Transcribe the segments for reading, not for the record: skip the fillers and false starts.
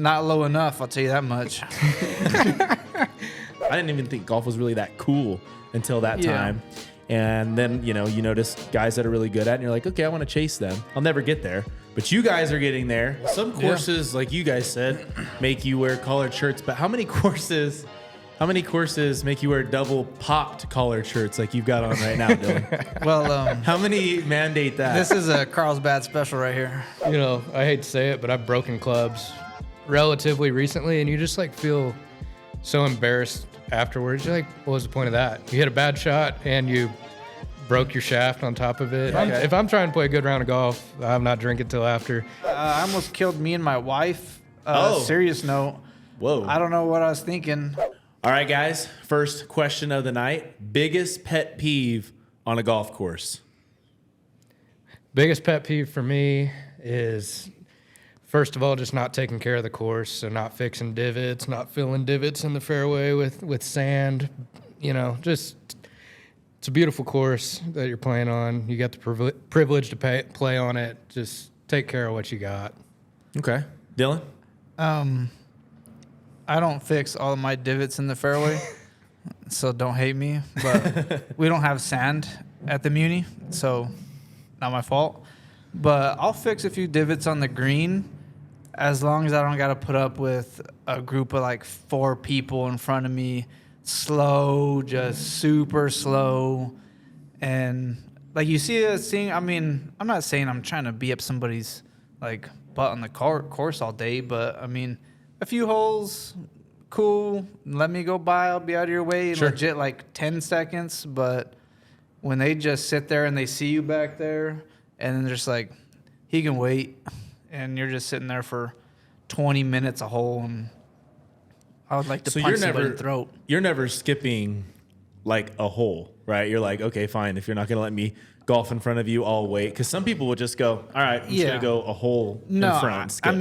Not low enough, I'll tell you that much. I didn't even think golf was really that cool until that time. And then, you notice guys that are really good at it, and you're like, okay, I want to chase them. I'll never get there. But you guys are getting there. Some courses, like you guys said, make you wear collared shirts. But how many courses make you wear double popped collared shirts like you've got on right now, Dylan? Well, how many mandate that? this is a Carlsbad special right here. I hate to say it, but I've broken clubs relatively recently, and you just feel so embarrassed afterwards. You're like, what was the point of that? You hit a bad shot and you broke your shaft on top of it. Okay. If I'm trying to play a good round of golf, I'm not drinking till after. I almost killed me and my wife. Serious note. Whoa. I don't know what I was thinking. All right, guys. First question of the night. Biggest pet peeve on a golf course? Biggest pet peeve for me is, first of all, just not taking care of the course. So not fixing divots, not filling divots in the fairway with sand. Just it's a beautiful course that you're playing on. You got the privilege to play on it. Just take care of what you got. Okay. Dylan? I don't fix all of my divots in the fairway, so don't hate me. But we don't have sand at the Muni, so not my fault. But I'll fix a few divots on the green as long as I don't got to put up with a group of 4 people in front of me. Slow, just super slow. And you see this thing, I'm not saying I'm trying to be up somebody's butt on the course all day, but a few holes, cool. Let me go by. I'll be out of your way. Sure. Legit 10 seconds. But when they just sit there and they see you back there, and then they're just he can wait, and you're just sitting there for 20 minutes a hole, and I would like to punch somebody in the throat. You're never skipping a hole, right? You're like, okay, fine. If you're not going to let me golf in front of you, I'll wait. Because some people would just go, all right, I'm just going to go a hole in front. Skip.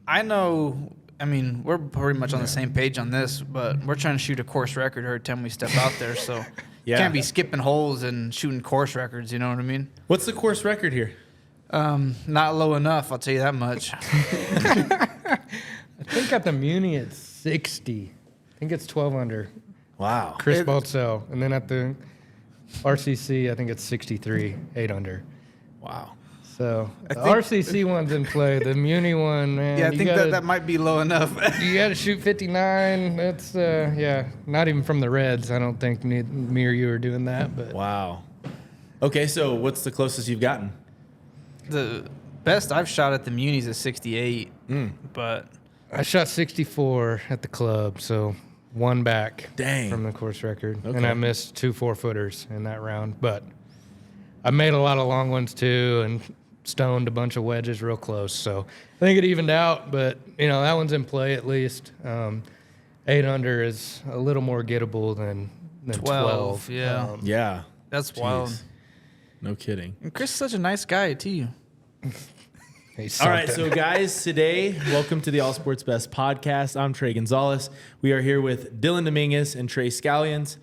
I know. We're pretty much on the same page on this, but we're trying to shoot a course record every time we step out there. So can't be skipping holes and shooting course records. You know what I mean? What's the course record here? Not low enough. I'll tell you that much. I think at the Muni it's 60. I think it's 12 under. Wow. Chris Baltzell. And then at the RCC, I think it's 63, 8 under. Wow. So the RCC one's in play. The Muni one, man. Yeah, I think that might be low enough. You got to shoot 59. That's, not even from the Reds. I don't think me or you are doing that. But Wow. Okay, so what's the closest you've gotten? The best I've shot at the Munis is 68, but I shot 64 at the club, so one back from the course record. Okay. And I missed 2 4-footers in that round. But I made a lot of long ones too and stoned a bunch of wedges real close. So I think it evened out, but, that one's in play at least. 8 under is a little more gettable than 12. Yeah. Yeah. That's wild. No kidding. And Chris is such a nice guy, too. All right, so guys, today, welcome to the All Sports Best podcast. I'm Trey Gonzales. We are here with Dyllan Dominguez and Trey Scallions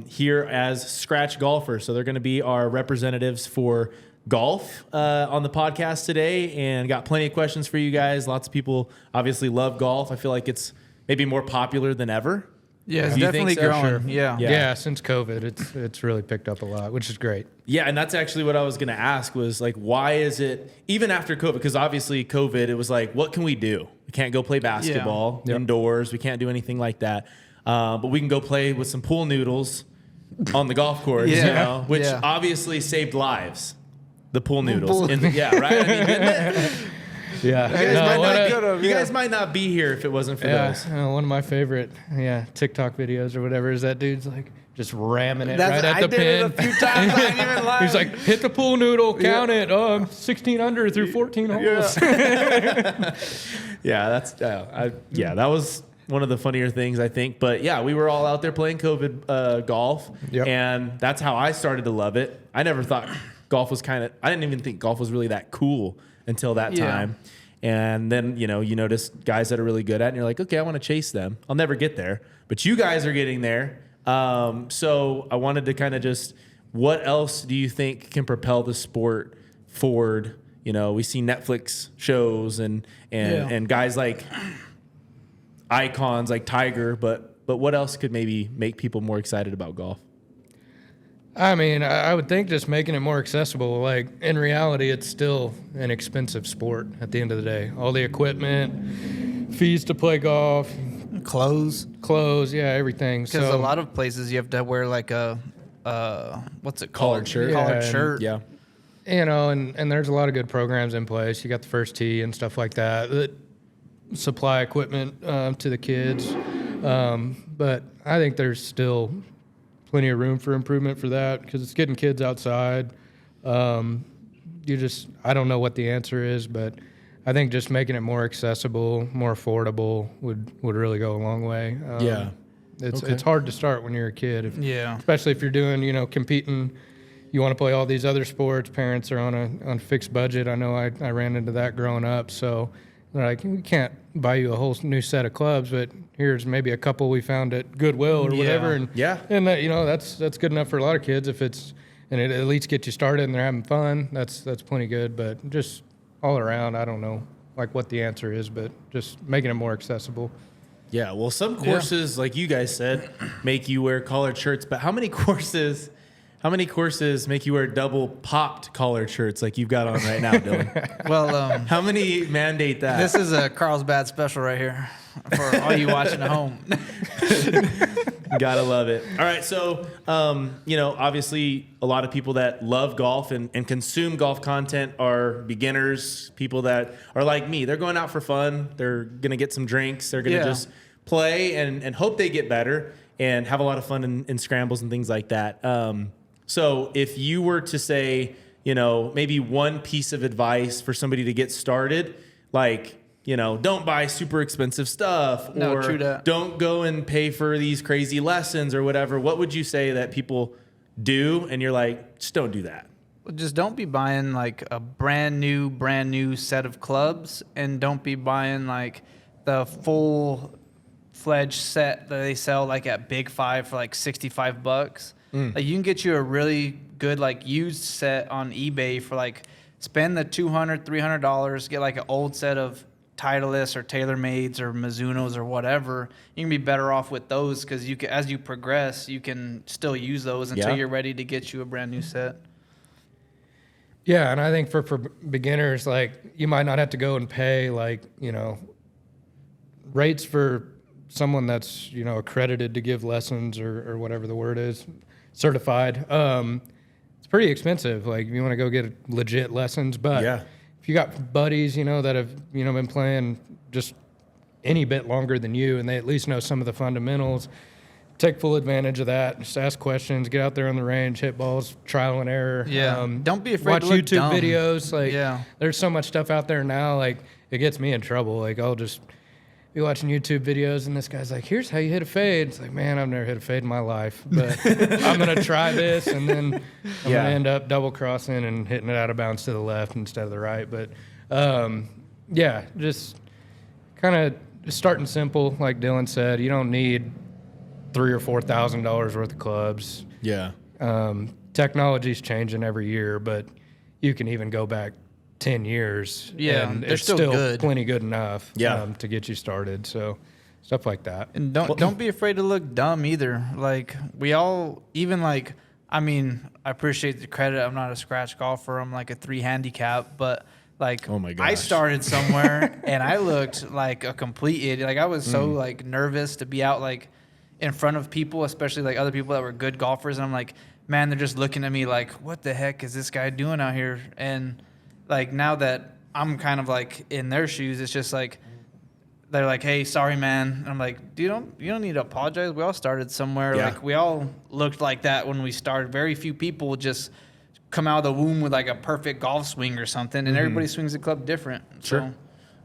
here as scratch golfers. So they're going to be our representatives for golf on the podcast today, and got plenty of questions for you guys. Lots of people obviously love golf. I feel like it's maybe more popular than ever. Yeah, it's definitely growing. Sure. Yeah, since COVID, it's really picked up a lot, which is great. Yeah, and that's actually what I was going to ask was why is it, even after COVID, because obviously COVID, it was what can we do? We can't go play basketball indoors. We can't do anything like that. But we can go play with some pool noodles on the golf course, which obviously saved lives. The pool noodles. Right? Didn't it? Yeah. You guys might not be here if it wasn't for those. One of my favorite TikTok videos or whatever is that dude's just ramming it right at the pin. I did it a few times. I ain't even lying. He's like, hit the pool noodle, count it. 16 under through 14 holes. That was one of the funnier things, I think. But yeah, we were all out there playing COVID golf, and that's how I started to love it. I never thought golf was I didn't even think golf was really that cool until that time. And then, you notice guys that are really good at it, and you're like, okay, I want to chase them. I'll never get there. But you guys are getting there. So I wanted to kind of just, what else do you think can propel the sport forward you know, we see Netflix shows and guys like icons like Tiger, but what else could maybe make people more excited about golf? I mean, I would think just making it more accessible. Like, in reality, it's still an expensive sport at the end of the day. All the equipment, fees to play golf. Clothes, yeah, everything. Because a lot of places you have to wear like a, what's it called? Collared shirt. Collared shirt. Yeah. You know, and there's a lot of good programs in place. You got the first tee and stuff like that supply equipment to the kids. But I think there's still plenty of room for improvement for that because it's getting kids outside. I don't know what the answer is, but I think just making it more accessible, more affordable would really go a long way. It's hard to start when you're a kid. Especially if you're doing, you know, competing. You want to play all these other sports. Parents are on a fixed budget. I know I ran into that growing up. So they're like, we can't buy you a whole new set of clubs, but here's maybe a couple we found at Goodwill or whatever. And that, you know, that's good enough for a lot of kids if it at least gets you started and they're having fun. That's plenty good. But just all around, I don't know like what the answer is, but just making it more accessible. Yeah, well, some courses, like you guys said, make you wear collared shirts, but how many courses make you wear double popped collared shirts like you've got on right now, Dylan? Well, how many mandate that? This is a Carlsbad special right here for all you watching at home. Gotta love it. All right, so you know, obviously a lot of people that love golf and consume golf content are beginners, people that are like me. They're going out for fun. They're gonna get some drinks. They're gonna just play and hope they get better and have a lot of fun in scrambles and things like that. So if you were to say, you know, maybe one piece of advice for somebody to get started, like, you know, don't buy super expensive stuff or don't go and pay for these crazy lessons or whatever. What would you say that people do? And you're like, just don't do that. Well, just don't be buying like a brand new set of clubs, and don't be buying like the full-fledged set that they sell like at Big Five for like $65. Like, you can get you a really good like used set on eBay for like spend the $200, $300, get like an old set of Titleist or TaylorMades or Mizunos or whatever. You can be better off with those because you can, as you progress, you can still use those until you're ready to get you a brand new set. Yeah, and I think for beginners, like, you might not have to go and pay like, you know, rates for someone that's, you know, accredited to give lessons or whatever the word is, certified. It's pretty expensive. Like, if you want to go get legit lessons, but if you got buddies, you know, that have, you know, been playing just any bit longer than you, and they at least know some of the fundamentals, take full advantage of that. Just ask questions, get out there on the range, hit balls, trial and error. Don't be afraid to watch look YouTube dumb. videos. Like, there's so much stuff out there now. Like, it gets me in trouble. Like, I'll just be watching YouTube videos, and this guy's like, here's how you hit a fade. It's like, man, I've never hit a fade in my life, but I'm going to try this, and then I'm going to end up double crossing and hitting it out of bounds to the left instead of the right. But, just kind of starting simple, like Dylan said. You don't need $3,000 or $4,000 worth of clubs. Technology's changing every year, but you can even go back 10 years. And they're it's still good. Plenty good enough to get you started. So stuff like that. And don't be afraid to look dumb either. Like, we all, even like, I mean, I appreciate the credit. I'm not a scratch golfer. I'm like a 3 handicap, but like, oh my gosh, I started somewhere and I looked like a complete idiot. Like, I was so like nervous to be out like in front of people, especially like other people that were good golfers. And I'm like, man, they're just looking at me like, what the heck is this guy doing out here? And like, now that I'm kind of like in their shoes, it's just like, they're like, hey, sorry, man. And I'm like, you don't need to apologize. We all started somewhere. Like, we all looked like that when we started. Very few people just come out of the womb with like a perfect golf swing or something, and everybody swings the club different. So,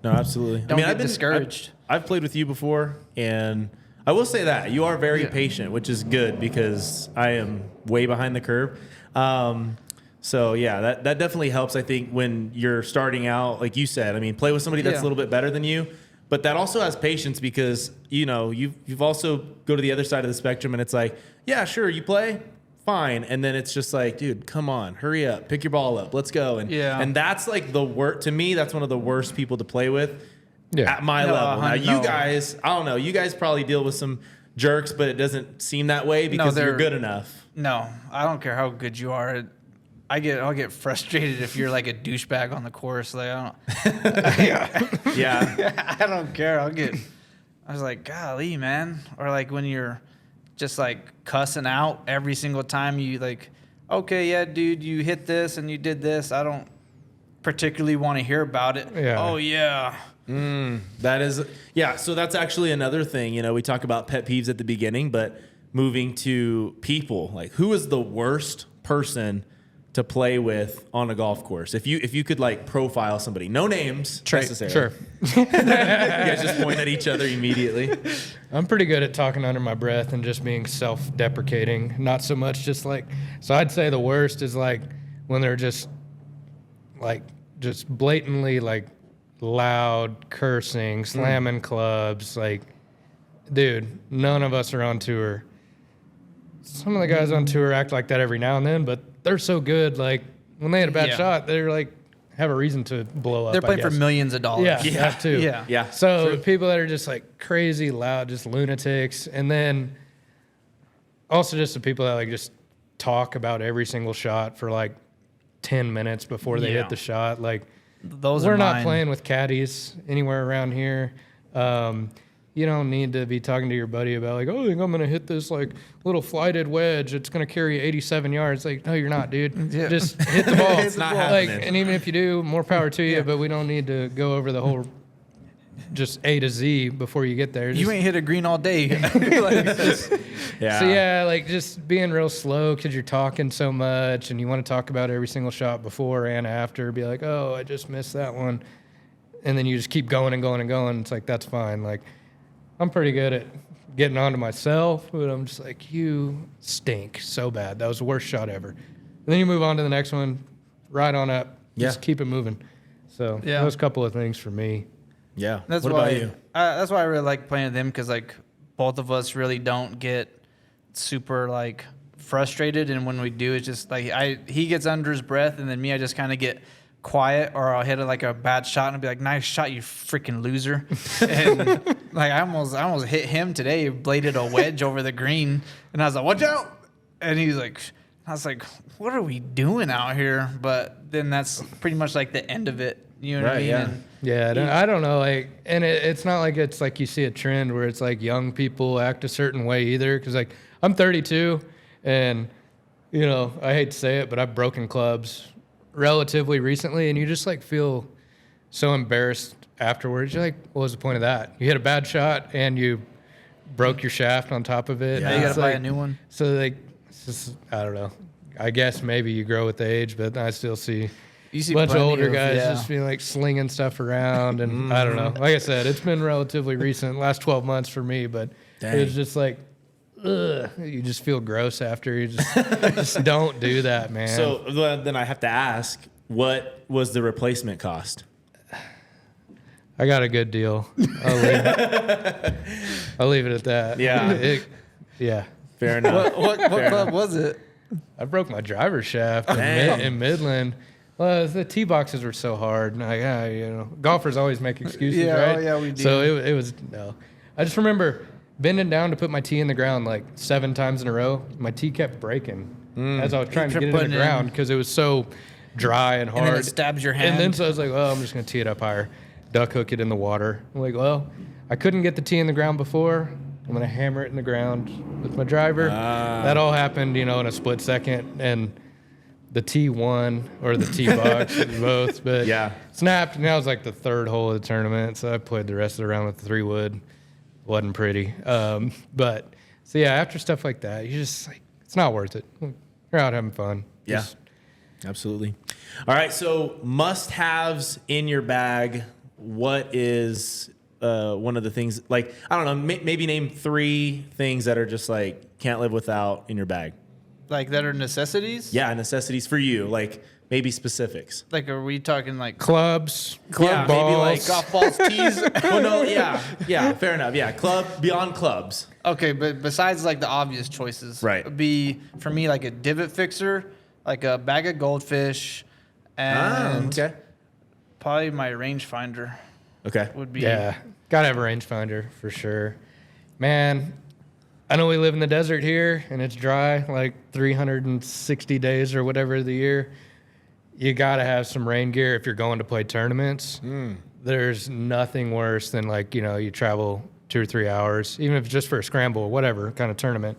no, absolutely. Don't get discouraged. I've played with you before, and I will say that you are very patient, which is good because I am way behind the curve. So that definitely helps, I think, when you're starting out. Like you said, I mean, play with somebody that's a little bit better than you, but that also has patience because, you know, you've also go to the other side of the spectrum, and it's like, yeah, sure, you play, fine. And then it's just like, dude, come on, hurry up, pick your ball up, let's go. And that's like the worst. To me, that's one of the worst people to play with at my level. Now, you guys, I don't know, you guys probably deal with some jerks, but it doesn't seem that way because you're good enough. No, I don't care how good you are. I'll get frustrated if you're like a douchebag on the course. Like I don't. Yeah. I don't care. I was like, golly, man. Or like when you're just like cussing out every single time you like, okay, yeah, dude, you hit this and you did this. I don't particularly want to hear about it. Yeah. Oh yeah. That is, yeah. So that's actually another thing. You know, we talk about pet peeves at the beginning, but moving to people, like who is the worst person to play with on a golf course? If you could like profile somebody, no names necessarily. Sure. You guys just point at each other immediately. I'm pretty good at talking under my breath and just being self-deprecating. Not so much just like, so I'd say the worst is like when they're just blatantly like loud cursing, slamming clubs. Like, dude, none of us are on tour. Some of the guys on tour act like that every now and then, but they're so good. Like when they hit a bad shot, they're like have a reason to blow up. They're playing for millions of dollars. Yeah, that too. Yeah. So people that are just like crazy loud, just lunatics, and then also just the people that like just talk about every single shot for like 10 minutes before they hit the shot. Like we're not playing with caddies anywhere around here. You don't need to be talking to your buddy about like, oh, I think I'm going to hit this like little flighted wedge. It's going to carry 87 yards. Like, no, you're not, dude. Yeah. Just hit the ball. It's not like, happening. and even if you do, more power to you, but we don't need to go over the whole just A to Z before you get there. Just, You ain't hit a green all day. So yeah, like just being real slow because you're talking so much and you want to talk about every single shot before and after. Be like, oh, I just missed that one. And then you just keep going and going and going. It's like, that's fine. Like, I'm pretty good at getting onto myself, but I'm just like, you stink so bad. That was the worst shot ever. And then you move on to the next one, right on up. Just keep it moving. So those couple of things for me. Yeah. That's what why, about you? That's why I really like playing with him because like both of us really don't get super like frustrated, and when we do, it's just like he gets under his breath, and then me, I just kind of get quiet, or I'll hit like a bad shot and I'll be like, nice shot, you freaking loser. And like I almost hit him today, bladed a wedge over the green, and I was like, watch out. And he's like, I was like, what are we doing out here? But then that's pretty much like the end of it. You know what I mean? Yeah. And Yeah, I don't know. Like, and it's not like it's like you see a trend where it's like young people act a certain way either. Because like I'm 32, and you know I hate to say it, but I've broken clubs relatively recently, and you just like feel so embarrassed afterwards. You're like, what was the point of that? You hit a bad shot and you broke your shaft on top of it. now you It's gotta buy like- a new one. So like, it's just, I don't know. I guess maybe you grow with age, but I still see You see a bunch of plenty older of- guys yeah. just being like slinging stuff around, and I don't know. Like I said, it's been relatively recent, last 12 months for me, but it was just like, ugh, you just feel gross after. You just don't do that, man. So then I have to ask, what was the replacement cost? I got a good deal. I'll leave it at that. Yeah. Yeah. Fair enough. What club was it? I broke my driver's shaft Dang. in Midland. Well, the tee boxes were so hard. Like, you know, golfers always make excuses, Yeah, right? oh, yeah, we do. So it was no. I just remember bending down to put my tee in the ground like 7 times in a row. My tee kept breaking as I was trying to kept get it in putting the it in. ground because it was so dry and hard. And then it stabs your hand. And then so I was like, well, I'm just gonna tee it up higher, duck hook it in the water. I'm like, well, I couldn't get the tee in the ground before. I'm gonna hammer it in the ground with my driver. That all happened, you know, in a split second, and the T1 or the T box, both. But snapped, and that was like the 3rd hole of the tournament. So I played the rest of the round with the 3-wood. Wasn't pretty, but so yeah, after stuff like that, you just like, it's not worth it. You're out having fun. Yeah. Just- Absolutely. All right. So must-haves in your bag. What is one of the things, like, I don't know, maybe name 3 things that are just like can't live without in your bag. Like that are necessities? Yeah, necessities for you, like maybe specifics. Like, are we talking like Clubs, Yeah, balls. maybe like golf balls, tees? well, no, yeah, fair enough. Yeah, beyond clubs. Okay, but besides like the obvious choices, Right. would be for me like a divot fixer, like a bag of goldfish, and okay. probably my rangefinder Okay. would be. Yeah, gotta have a rangefinder for sure. Man, I know we live in the desert here and it's dry like 360 days or whatever of the year. You gotta have some rain gear if you're going to play tournaments. There's nothing worse than like, you travel 2 or 3 hours, even if it's just for a scramble, whatever kind of tournament.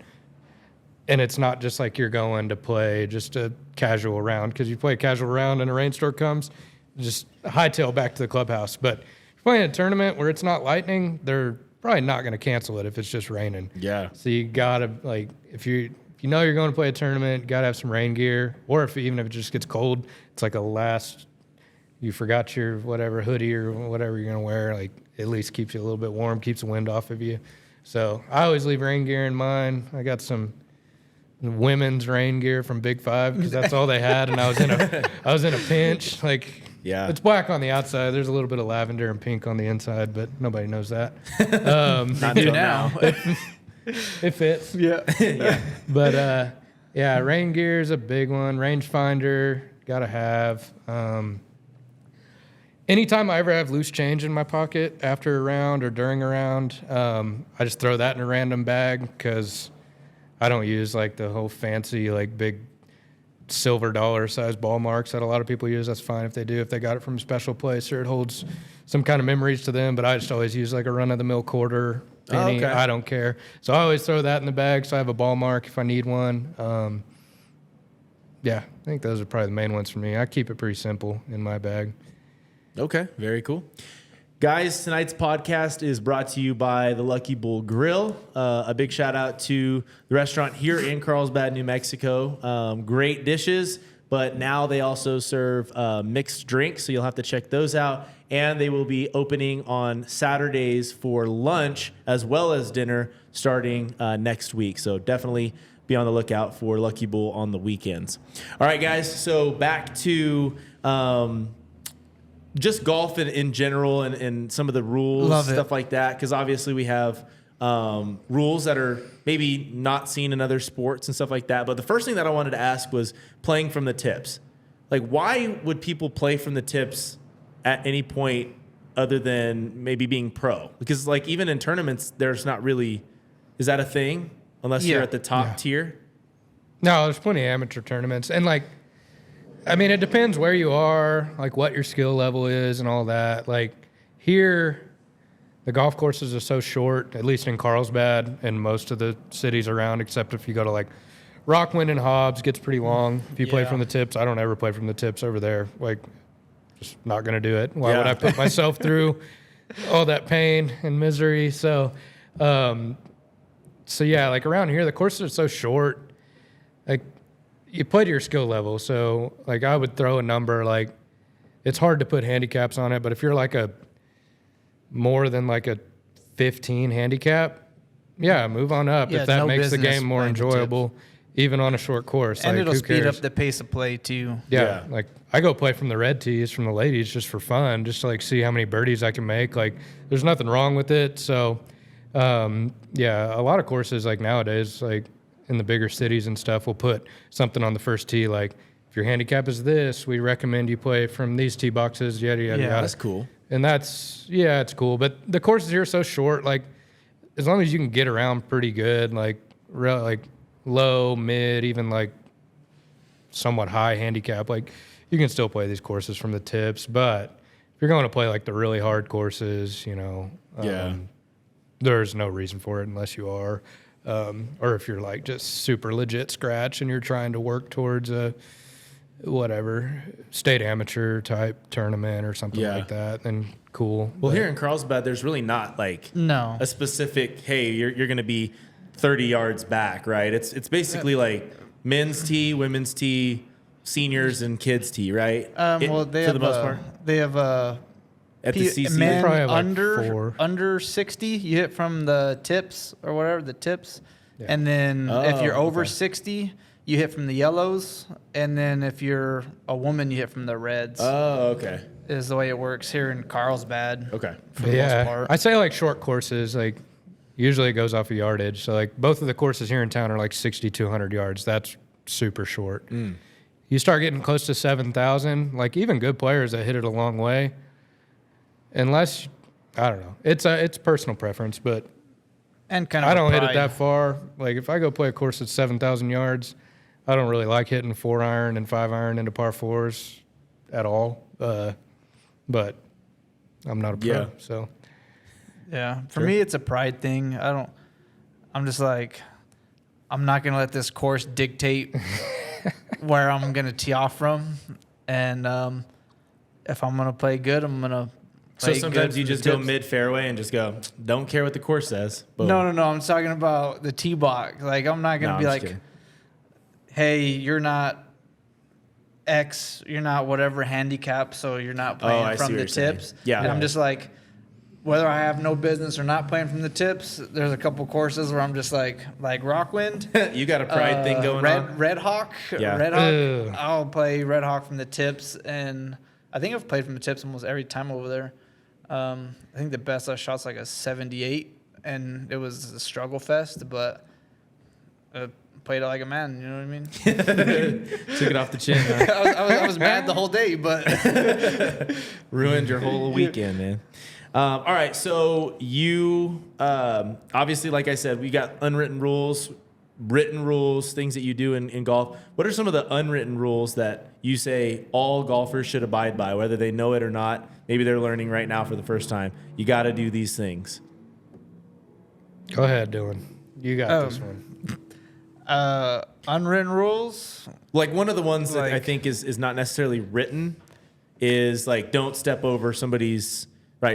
And it's not just like you're going to play just a casual round, because you play a casual round and a rainstorm comes, just hightail back to the clubhouse. But if you're playing a tournament where it's not lightning, they're probably not going to cancel it if it's just raining. Yeah. So you gotta, like, if you know you're going to play a tournament, you gotta have some rain gear. Or even if it just gets cold, it's like a last, you forgot your whatever hoodie or whatever you're gonna wear, like at least keeps you a little bit warm, keeps the wind off of you. So I always leave rain gear in mine. I got some women's rain gear from Big Five because that's all they had, and I was in a pinch. Like, Yeah. it's black on the outside. There's a little bit of lavender and pink on the inside, but nobody knows that. Not until now. It fits. Yeah. But yeah, rain gear is a big one. Rangefinder, gotta have. Anytime I ever have loose change in my pocket after a round or during a round, I just throw that in a random bag because I don't use like the whole fancy like big silver dollar size ball marks that a lot of people use. That's fine if they do, if they got it from a special place or it holds some kind of memories to them. But I just always use like a run of the mill quarter. Penny. Okay. I don't care. So I always throw that in the bag so I have a ball mark if I need one. Yeah, I think those are probably the main ones for me. I keep it pretty simple in my bag. Okay, very cool. Guys, tonight's podcast is brought to you by the Lucky Bull Grill. A big shout out to the restaurant here in Carlsbad, New Mexico. Great dishes, but now they also serve mixed drinks, so you'll have to check those out. And they will be opening on Saturdays for lunch as well as dinner starting next week. So definitely be on the lookout for Lucky Bull on the weekends. All right, guys, so back to just golf in general and some of the rules, stuff like that, because obviously we have rules that are maybe not seen in other sports and stuff like that. But the first thing that I wanted to ask was playing from the tips. Like, why would people play from the tips at any point other than maybe being pro? Because, like, even in tournaments, there's not really – is that a thing unless you're at the top tier? No, there's plenty of amateur tournaments. And, like, I mean, it depends where you are, like what your skill level is and all that. Like here, the golf courses are so short, at least in Carlsbad and most of the cities around, except if you go to like Rockwind and Hobbs, gets pretty long. If you play from the tips, I don't ever play from the tips over there. Like, just not going to do it. Why would I put myself through all that pain and misery? So yeah, like around here, the courses are so short. Like, you play to your skill level. So, like, I would throw a number, like, it's hard to put handicaps on it, but if you're like a more than like a 15 handicap, move on up. Yeah, if that no makes the business game more playing the enjoyable, even on a short course. And like, it'll who speed cares? up the pace of play, too. Yeah, like, I go play from the red tees from the ladies just for fun, just to, like, see how many birdies I can make. Like, there's nothing wrong with it. So, a lot of courses, like, nowadays, like, in the bigger cities and stuff, will put something on the first tee, like, if your handicap is this, we recommend you play from these tee boxes, yada, yada, yada. That's cool. And it's cool. But the courses here are so short, like, as long as you can get around pretty good, like low, mid, even, like, somewhat high handicap, like, you can still play these courses from the tips. But if you're going to play, like, the really hard courses, there's no reason for it unless you are. Or if you're like just super legit scratch and you're trying to work towards a whatever state amateur type tournament or something like that, then cool. Well, here in Carlsbad, there's really not like a specific, hey, you're going to be 30 yards back, right? It's basically like men's tee, women's tee, seniors and kids tee, right? Well, they for have the most part. They have At the CC, men probably have like under 60, you hit from the tips or whatever, the tips. And then if you're over 60, you hit from the yellows, and then if you're a woman, you hit from the reds. Oh, okay. Is the way it works here in Carlsbad. Okay. For the most part. I say like short courses, like usually it goes off of yardage. So like both of the courses here in town are like 6,200 yards. That's super short. You start getting close to 7,000, like even good players that hit it a long way. Unless, I don't know, it's personal preference, but And kind of I don't hit it pride. that far. Like if I go play a course that's 7,000 yards, I don't really like hitting 4-iron and 5-iron into par fours at all. But I'm not a pro, Yeah. so. Yeah, for me, it's a pride thing. I'm just like, I'm not going to let this course dictate where I'm going to tee off from. And if I'm going to play good, I'm going to So play sometimes good you from the just go tips. mid fairway and just go, don't care what the course says. Boom. No. I'm talking about the tee box. Like, I'm not going No, to be I'm like, just kidding. hey, you're not X, you're not whatever handicap, so you're not playing I see from what the you're saying. tips. Yeah. And I'm just like, whether I have no business or not playing from the tips, there's a couple courses where I'm just like Rockwind. You got a pride thing going on? Red Hawk. Yeah. Red Hawk. Ugh. I'll play Red Hawk from the tips, and I think I've played from the tips almost every time over there. I think the best I shot's like a 78, and it was a struggle fest, but I played it like a man. You know what I mean? Took it off the chin. Huh? I was mad the whole day, but Ruined your whole weekend, man. All right, so you obviously, like I said, we got unwritten rules, written rules, things that you do in golf. What are some of the unwritten rules that you say all golfers should abide by, whether they know it or not? Maybe they're learning right now for the first time. You got to do these things. Go ahead, Dylan. You got this one. unwritten rules. Like one of the ones that I Like- think is not necessarily written is like don't step over somebody's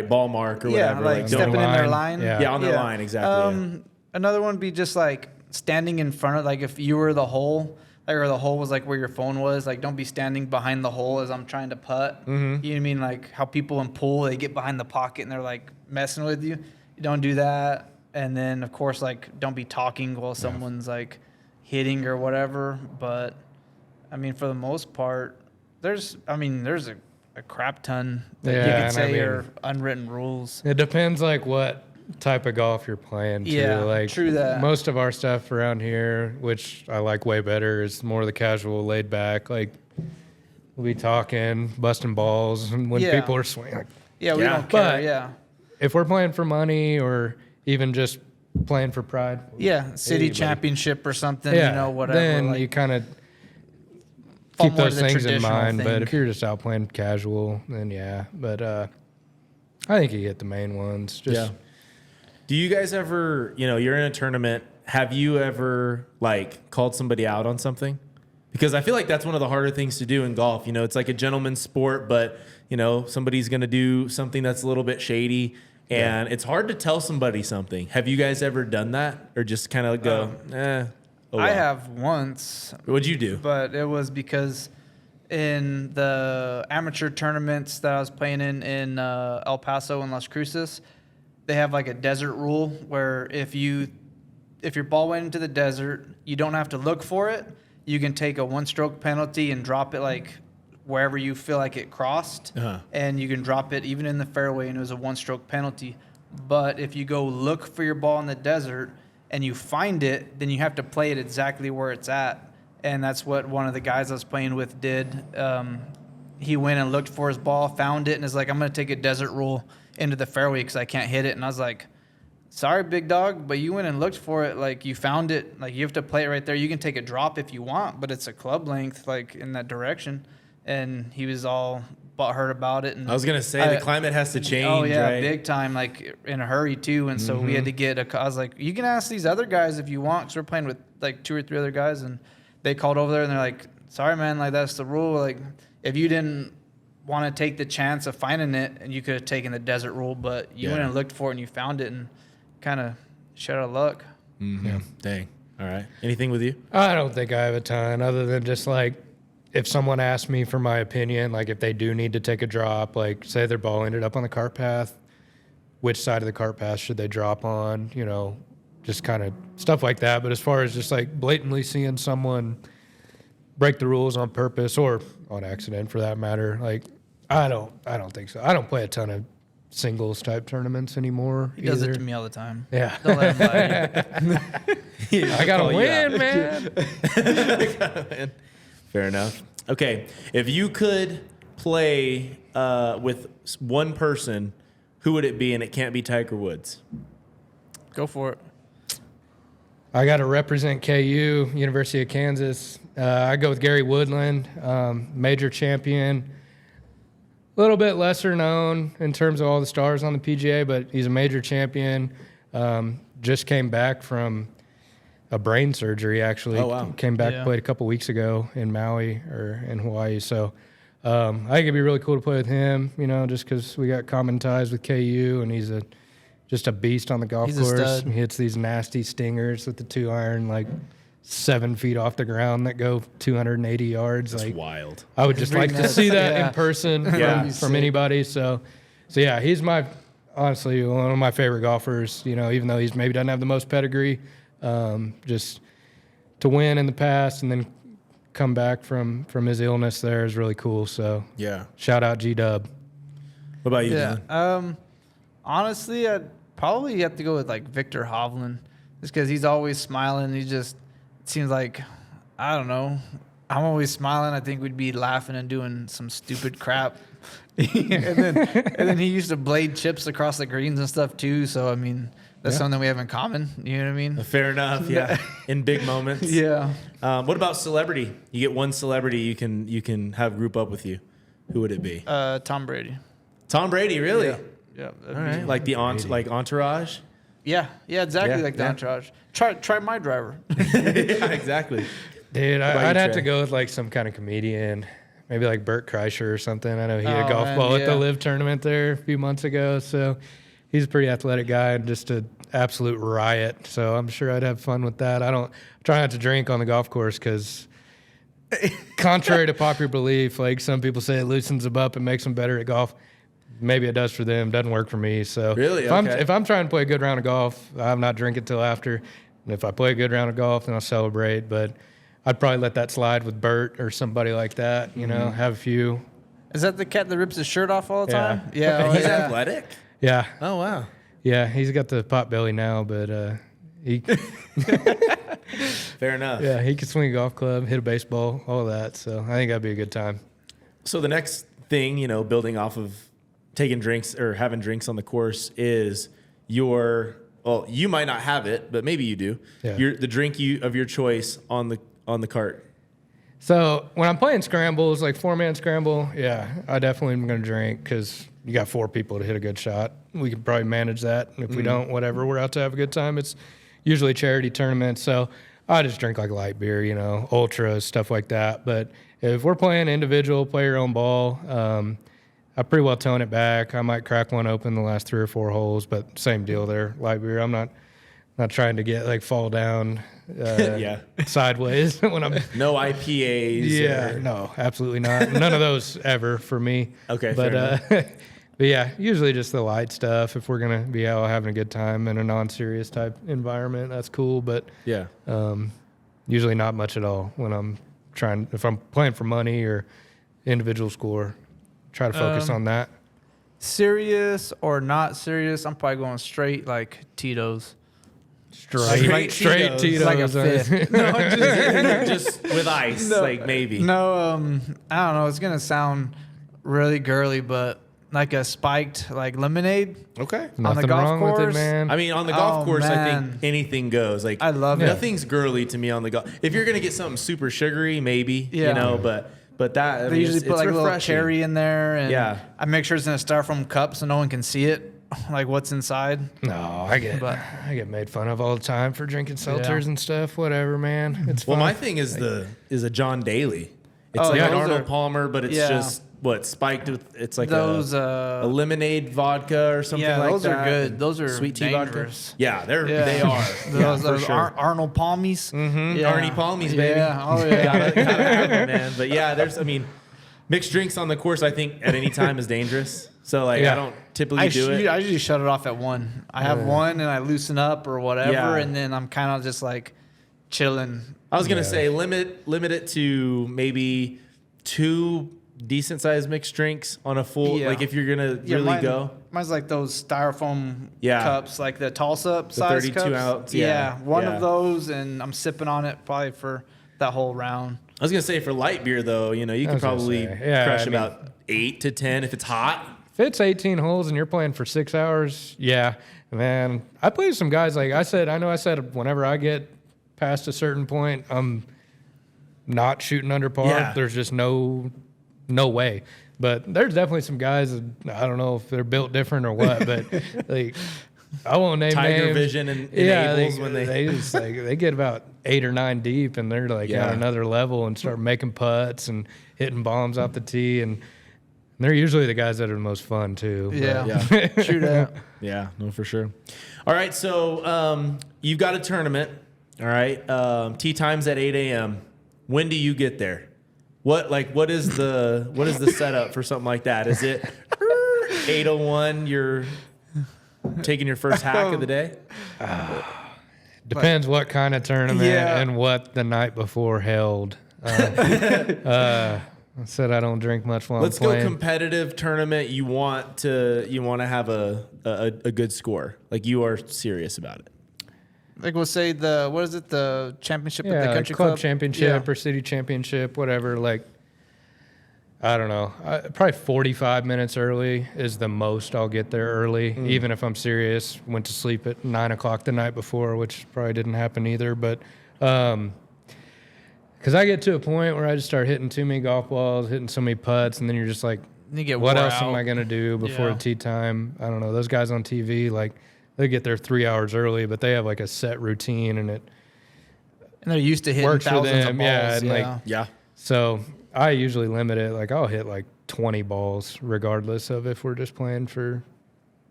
ball mark or Yeah, whatever. like don't stepping in their line. Yeah. on their line, exactly. Another one would be just like standing in front of, like if you were the hole, like or the hole was like where your phone was, like don't be standing behind the hole as I'm trying to putt. You know what I mean? Like how people in pool, they get behind the pocket and they're like messing with you. You don't do that. And then of course, like don't be talking while someone's like hitting or whatever. But I mean, for the most part, there's a crap ton that you Yeah, could and say I mean- are unwritten rules. It depends like what type of golf you're playing too. Yeah, like true that. most of our stuff around here, which I like way better, is more the casual, laid back. Like we'll be talking, busting balls, and when Yeah. people are swinging. Like, Yeah, we Yeah. don't care. But- Yeah. if we're playing for money or even just playing for pride, Yeah, city Hey, buddy. championship or something, yeah, you know, whatever. then like, you kind of fall keep more to those the things in traditional mind. But thing. if you're just out playing casual, then yeah. But I think you hit the main ones. Just Yeah. Do you guys ever, you're in a tournament, have you ever like called somebody out on something? Because I feel like that's one of the harder things to do in golf. It's like a gentleman's sport, but somebody's going to do something that's a little bit shady and it's hard to tell somebody something. Have you guys ever done that or just kind of go, oh well. I have once, What'd you do? but it was because in the amateur tournaments that I was playing in El Paso and Las Cruces, they have like a desert rule where if your ball went into the desert, you don't have to look for it. You can take a 1-stroke penalty and drop it like wherever you feel like it crossed, and you can drop it even in the fairway, and it was a 1-stroke penalty. But if you go look for your ball in the desert and you find it, then you have to play it exactly where it's at. And that's what one of the guys I was playing with did. He went and looked for his ball, found it, and is like, I'm going to take a desert rule into the fairway because I can't hit it. And I was like, sorry, big dog, but you went and looked for it. Like, you found it. Like, you have to play it right there. You can take a drop if you want, but it's a club length, like, in that direction. And he was all butthurt about it. And I was going to say the climate has to change, oh, yeah, right? big time, like, in a hurry, too. And so we had to get I was like, you can ask these other guys if you want, because we're playing with, like, 2 or 3 other guys. And they called over there, and they're like, sorry, man, like, that's the rule. Like, if you didn't want to take the chance of finding it, and you could have taken the desert rule, but you went and looked for it, and you found it, and kind of shit out of luck. Yeah. Dang. All right. Anything with you? I don't think I have a ton other than just like if someone asks me for my opinion, like if they do need to take a drop, like say their ball ended up on the cart path, which side of the cart path should they drop on, just kind of stuff like that. But as far as just like blatantly seeing someone break the rules on purpose or on accident for that matter. Like, I don't think so. I don't play a ton of singles type tournaments anymore. He does it to me all the time. Yeah. Don't let him lie. I gotta win, man. Fair enough. Okay, if you could play with one person, who would it be? And it can't be Tiger Woods. Go for it. I got to represent KU, University of Kansas. I go with Gary Woodland, major champion. A little bit lesser known in terms of all the stars on the PGA, but he's a major champion. Just came back from a brain surgery, actually. Oh, wow. Came back, played a couple weeks ago in Maui or in Hawaii. So I think it'd be really cool to play with him, just because we got common ties with KU, and he's just a beast on the golf He's a course. stud. He hits these nasty stingers with the 2-iron, like 7 feet off the ground that go 280 yards. That's like wild. I would just like to see that in person from anybody. So yeah, he's honestly one of my favorite golfers. Even though he's maybe doesn't have the most pedigree, just to win in the past and then come back from his illness there is really cool. So Yeah. shout out G-Dub. What about you, Dylan? Honestly, I'd probably have to go with like Victor Hovland, just because he's always smiling. He just seems like, I don't know. I'm always smiling. I think we'd be laughing and doing some stupid crap. and then he used to blade chips across the greens and stuff too. So I mean, that's something we have in common. You know what I mean? Fair enough. Yeah. In big moments. Yeah. What about celebrity? You get one celebrity you can have group up with you. Who would it be? Tom Brady. Tom Brady, really? Yeah. All right. Like like Entourage. Yeah, exactly like the yeah. Entourage. Try my driver. Yeah, exactly. Dude, about I'd you, have Trey? to go with like some kind of comedian, maybe like Bert Kreischer or something. I know he had a Oh, golf man, ball at yeah. the Live tournament there a few months ago, so he's a pretty athletic guy and just an absolute riot. So I'm sure I'd have fun with that. I try not to drink on the golf course because, contrary to popular belief, like some people say it loosens them up and makes them better at golf. Maybe it does for them. Doesn't work for me. So Really? if I'm trying to play a good round of golf, I'm not drinking till after. And if I play a good round of golf, then I'll celebrate. But I'd probably let that slide with Bert or somebody like that. Have a few. Is that the cat that rips his shirt off all the Yeah. time? Yeah. He's athletic. Yeah, Oh wow. yeah. He's got the pot belly now, but he Fair enough. he could swing a golf club, hit a baseball, all that. So I think that'd be a good time. So the next thing, building off of taking drinks or having drinks on the course is you might not have it, but maybe you do. Yeah. The drink of your choice on the cart. So when I'm playing scrambles, like 4-man scramble, I definitely am going to drink because you got 4 people to hit a good shot. We can probably manage that. And if we don't, whatever, we're out to have a good time. It's usually charity tournaments. So I just drink like light beer, ultras, stuff like that. But if we're playing individual, play your own ball, I pretty well tone it back. I might crack one open the last 3 or 4 holes, but same deal there, light beer. I'm not trying to get fall down sideways when I'm No IPAs. Yeah, no, absolutely not. None of those ever for me. Okay, but but yeah, usually just the light stuff. If we're gonna be out having a good time in a non-serious type environment, that's cool. But Yeah. usually not much at all when if I'm playing for money or individual score. Try to focus on that. Serious or not serious, I'm probably going straight like Tito's. Straight Tito's. Tito's. Like a fifth. No, just with ice, maybe. No, I don't know. It's gonna sound really girly, but like a spiked lemonade. Okay. On the Nothing golf wrong with it, course? man. I mean, on the golf Oh, course, I man. think anything goes. I love it. Nothing's girly to me on the golf. If you're gonna get something super sugary, maybe. Yeah. But that They usually put it's like a little refreshing. cherry in there, and Yeah. I make sure it's in a styrofoam cup so no one can see it, like what's inside. No, I get made fun of all the time for drinking seltzers and stuff. Whatever, man. It's Well, fun. my thing is a John Daly. It's Oh, like yeah, an those Arnold are- Palmer, but it's yeah. just spiked with. It's like Those a lemonade vodka or something yeah, like those that. are good. Those are sweet tea dangerous. vodka. Yeah, Yeah. they are. Those, for those sure. Arnold Palmies. Mm-hmm. Yeah. Arnie Palmies, baby. Yeah. Oh yeah. gotta have them, man. But yeah, mixed drinks on the course, I think at any time is dangerous. So I don't typically do it. I usually shut it off at 1. I have one and I loosen up or whatever, Yeah. and then I'm kind of just like chilling. I was gonna say limit it to maybe 2 decent sized mixed drinks on a full. Like if you're gonna really go. Mine's like those styrofoam cups, like the Tulsa size 32 cups. ounce. One of those, and I'm sipping on it probably for that whole round. I was gonna say for light beer though, you can probably crush about 8 to 10 if it's hot. If it's 18 holes and you're playing for 6 hours, man. I play with some guys, like I said whenever I get past a certain point, I'm not shooting under par. Yeah. There's just no way. But there's definitely some guys that, I don't know if they're built different or what, but like I won't name Tiger names. vision and enables when they just like they get about 8 or 9 deep and they're like on another level and start making putts and hitting bombs off the tee, and they're usually the guys that are the most fun too. True that. Yeah, no, for sure. All right, so you've got a tournament. All right, tee time's at 8 a.m. When do you get there? What is the setup for something like that? Is it 8:01? You're taking your first hack of the day. Depends what kind of tournament and what the night before held. I said I don't drink much while Let's I'm playing. go competitive tournament. You want to have a good score. Like you are serious about it. Like we'll say the championship at the country club championship or city championship, whatever. Like, I don't know. Probably 45 minutes early is the most I'll get there early, even if I'm serious. Went to sleep at 9 o'clock the night before, which probably didn't happen either. But because I get to a point where I just start hitting too many golf balls, hitting so many putts, and then you're just like, what else am I going to do before tee time? I don't know. Those guys on TV, like, they get there 3 hours early, but they have like a set routine, and they're used to hitting works for thousands them. of balls. So I usually limit it. Like I'll hit like 20 balls, regardless of if we're just playing for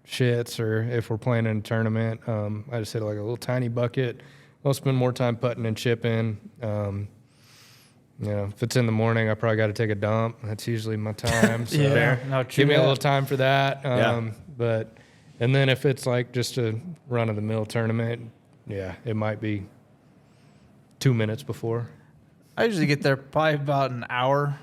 shits or if we're playing in a tournament. I just hit like a little tiny bucket. I'll spend more time putting and chipping. If it's in the morning, I probably got to take a dump. That's usually my time. So give me a little time for that. And then if it's like just a run-of-the-mill tournament, it might be 2 minutes before. I usually get there probably about an hour.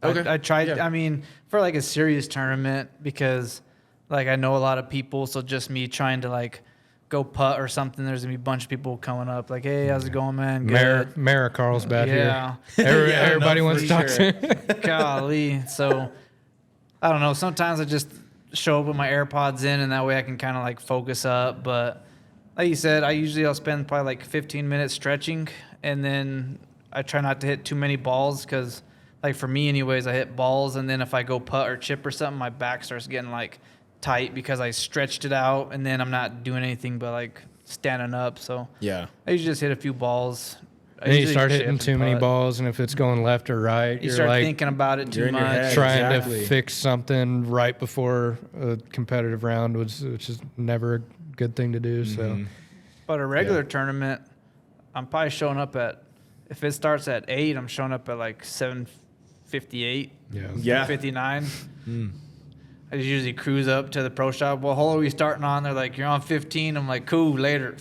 Okay. I tried, I mean, for like a serious tournament, because like I know a lot of people, so just me trying to like go putt or something, there's going to be a bunch of people coming up like, hey, how's it going, man? Good. Mayor Carlsbad here. Yeah. Everybody wants to talk to him. Golly. So, I don't know. Sometimes I just show up with my AirPods in, and that way I can kind of like focus up. But like you said, I'll spend probably like 15 minutes stretching, and then I try not to hit too many balls because, like for me anyways, I hit balls, and then if I go putt or chip or something, my back starts getting like tight because I stretched it out, and then I'm not doing anything but like standing up. So I usually just hit a few balls. And you start hitting too many balls, and if it's going left or right, you start like thinking about it too much. Trying to fix something right before a competitive round, which is never a good thing to do. So, but a regular tournament, I'm probably showing up at, if it starts at 8, I'm showing up at like 7:58, 7:59. I just usually cruise up to the pro shop. What hole are we starting on? They're like, you're on 15. I'm like, cool, later.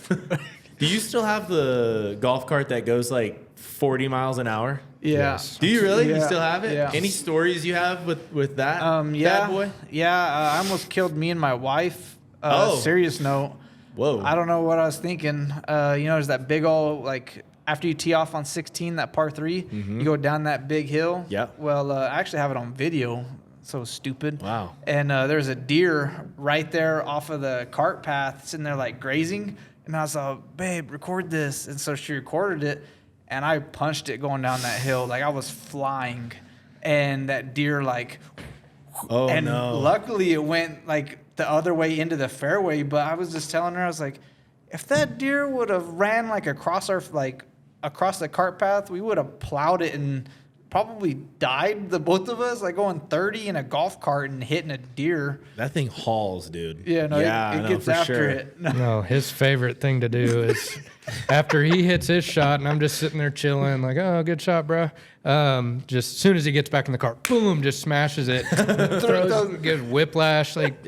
Do you still have the golf cart that goes like 40 miles an hour? Yeah. Yes. Do you really? You still have it? Yeah. Any stories you have with that bad boy? Yeah, I almost killed me and my wife. Serious note. Whoa. I don't know what I was thinking. There's that big old, like, after you tee off on 16, that par 3, you go down that big hill. Yeah. Well, I actually have it on video. So stupid. Wow. And there's a deer right there off of the cart path sitting there like grazing. And I was like, babe, record this. And so she recorded it, and I punched it going down that hill. Like I was flying, and that deer like, luckily it went like the other way into the fairway. But I was just telling her, I was like, if that deer would have ran like across the cart path, we would have plowed it and probably died, the both of us, like going 30 in a golf cart and hitting a deer. That thing hauls, dude. Yeah, no, it gets after it. No, his favorite thing to do is after he hits his shot, and I'm just sitting there chilling, like, oh, good shot, bro. Just as soon as he gets back in the cart, boom, just smashes it, gives whiplash. Like,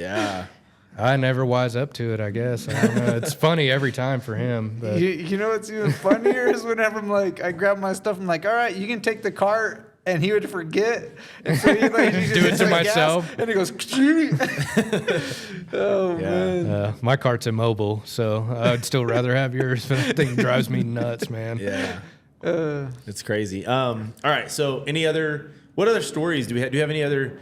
I never wise up to it, I guess. I don't know. It's funny every time for him. But You know what's even funnier is whenever I'm like, I grab my stuff, I'm like, all right, you can take the cart. And he would forget. And so he just do it to myself. Gas, and he goes, oh, man. My cart's immobile, so I'd still rather have yours. But that thing drives me nuts, man. Yeah. It's crazy. All right. So what other stories do we have? Do you have any other,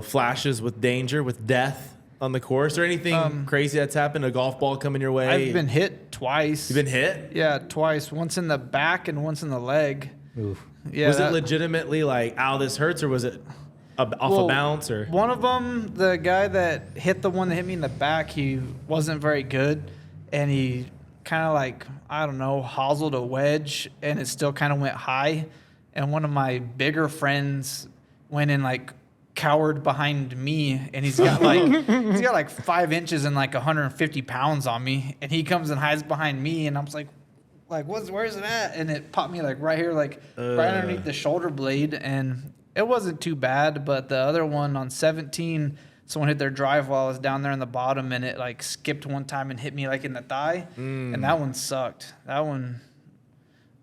flashes with danger, with death on the course, or anything crazy that's happened? A golf ball coming your way? I've been hit twice. You've been hit? Yeah, twice. Once in the back and once in the leg. Oof. Yeah, was it legitimately like, ow, this hurts, or was it off a bounce? Or one of them, the guy that hit the one that hit me in the back, he wasn't very good, and he kind of like, I don't know, hoselled a wedge, and it still kind of went high. And one of my bigger friends went and like cowered behind me, and he's got like 5 inches and like 150 pounds on me, and he comes and hides behind me, and I'm just like, where's it at? And it popped me like right here, like right underneath the shoulder blade, and it wasn't too bad. But the other one on 17, someone hit their drive while I was down there in the bottom, and it like skipped one time and hit me like in the thigh, and that one sucked. That one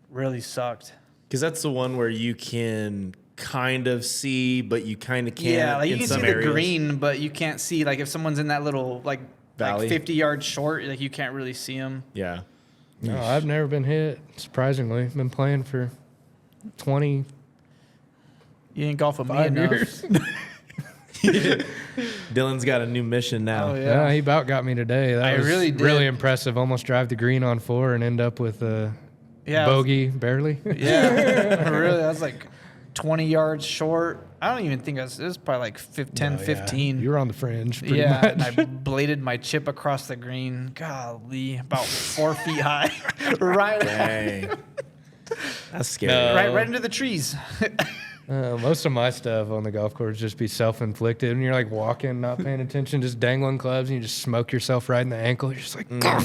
really sucked. Because that's the one where you can kind of see, but you kind of can't. Yeah, like you in can some see areas. the green, but you can't see like if someone's in that little like Valley. 50 yards short, like you can't really see them. Yeah. No, I've never been hit, surprisingly. Been playing for 20 You ain't golf with me enough. years. Dylan's got a new mission now. Oh, Yeah, he about got me today. That I was really did. really impressive. Almost drive the green on 4 and end up with a Yeah, bogey, barely. Yeah, really. I was like 20 yards short. I don't even think it was probably like 10, Oh, yeah. 15. You were on the fringe pretty Yeah, much. and I bladed my chip across the green. Golly, about 4 feet high. right, Dang. That's scary. No. right into the trees. Most of my stuff on the golf course just be self-inflicted. And you're like walking, not paying attention, just dangling clubs, and you just smoke yourself right in the ankle. You're just like, Yeah,